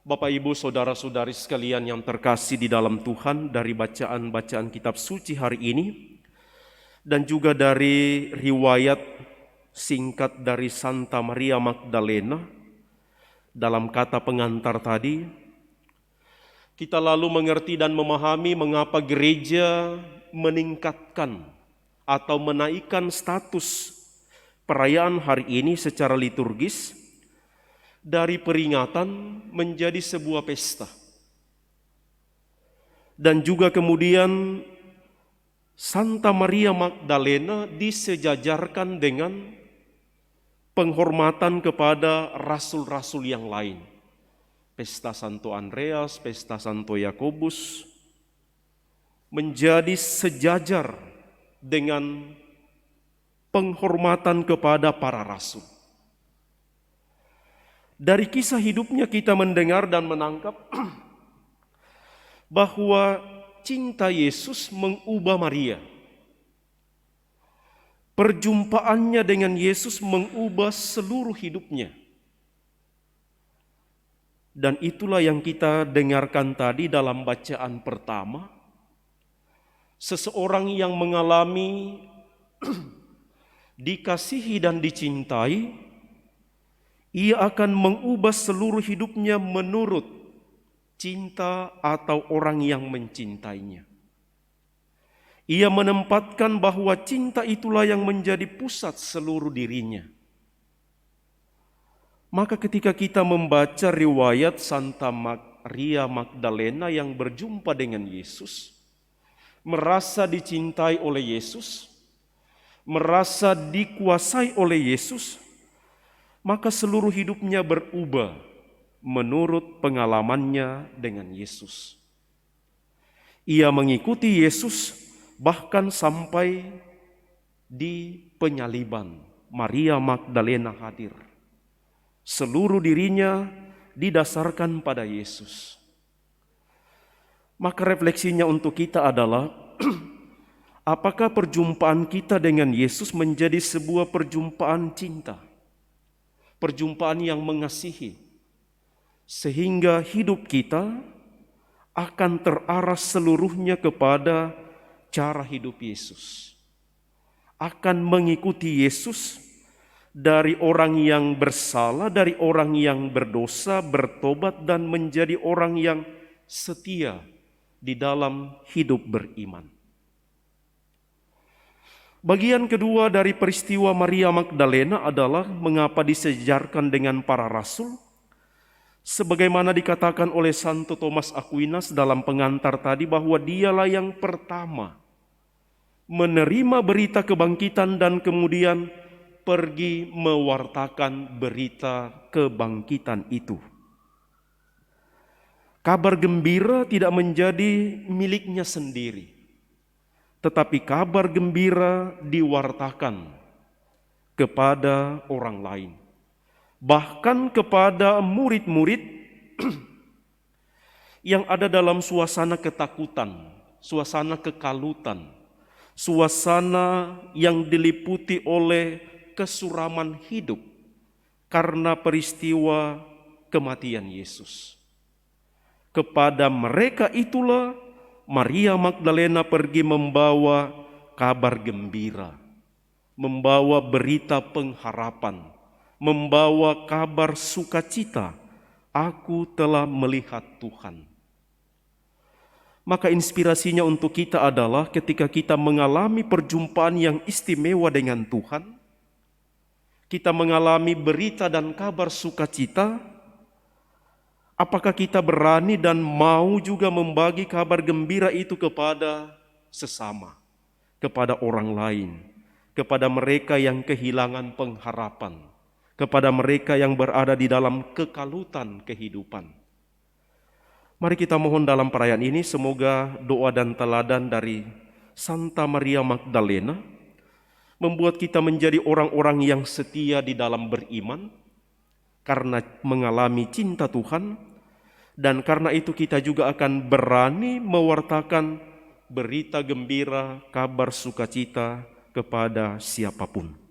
Bapak, Ibu, Saudara-saudari sekalian yang terkasih di dalam Tuhan, dari bacaan-bacaan kitab suci hari ini, dan juga dari riwayat singkat dari Santa Maria Magdalena, dalam kata pengantar tadi, kita lalu mengerti dan memahami mengapa gereja meningkatkan atau menaikkan status perayaan hari ini secara liturgis, dari peringatan menjadi sebuah pesta. Dan juga kemudian Santa Maria Magdalena disejajarkan dengan penghormatan kepada rasul-rasul yang lain. Pesta Santo Andreas, pesta Santo Yakobus, menjadi sejajar dengan penghormatan kepada para rasul. Dari kisah hidupnya kita mendengar dan menangkap bahwa cinta Yesus mengubah Maria. Perjumpaannya dengan Yesus mengubah seluruh hidupnya. Dan itulah yang kita dengarkan tadi dalam bacaan pertama. Seseorang yang mengalami dikasihi dan dicintai, ia akan mengubah seluruh hidupnya menurut cinta atau orang yang mencintainya. Ia menempatkan bahwa cinta itulah yang menjadi pusat seluruh dirinya. Maka ketika kita membaca riwayat Santa Maria Magdalena yang berjumpa dengan Yesus, merasa dicintai oleh Yesus, merasa dikuasai oleh Yesus, maka seluruh hidupnya berubah menurut pengalamannya dengan Yesus. Ia mengikuti Yesus bahkan sampai di penyaliban. Maria Magdalena hadir. Seluruh dirinya didasarkan pada Yesus. Maka refleksinya untuk kita adalah apakah perjumpaan kita dengan Yesus menjadi sebuah perjumpaan cinta? Perjumpaan yang mengasihi, sehingga hidup kita akan terarah seluruhnya kepada cara hidup Yesus. Akan mengikuti Yesus dari orang yang bersalah, dari orang yang berdosa, bertobat, dan menjadi orang yang setia di dalam hidup beriman. Bagian kedua dari peristiwa Maria Magdalena adalah mengapa disejarkan dengan para rasul. Sebagaimana dikatakan oleh Santo Thomas Aquinas dalam pengantar tadi, bahwa dialah yang pertama menerima berita kebangkitan dan kemudian pergi mewartakan berita kebangkitan itu. Kabar gembira tidak menjadi miliknya sendiri, tetapi kabar gembira diwartakan kepada orang lain. Bahkan kepada murid-murid yang ada dalam suasana ketakutan, suasana kekalutan, suasana yang diliputi oleh kesuraman hidup karena peristiwa kematian Yesus. Kepada mereka itulah Maria Magdalena pergi membawa kabar gembira, membawa berita pengharapan, membawa kabar sukacita. Aku telah melihat Tuhan. Maka inspirasinya untuk kita adalah ketika kita mengalami perjumpaan yang istimewa dengan Tuhan, kita mengalami berita dan kabar sukacita, apakah kita berani dan mau juga membagi kabar gembira itu kepada sesama, kepada orang lain, kepada mereka yang kehilangan pengharapan, kepada mereka yang berada di dalam kekalutan kehidupan? Mari kita mohon dalam perayaan ini semoga doa dan teladan dari Santa Maria Magdalena membuat kita menjadi orang-orang yang setia di dalam beriman karena mengalami cinta Tuhan, dan karena itu kita juga akan berani mewartakan berita gembira, kabar sukacita kepada siapapun.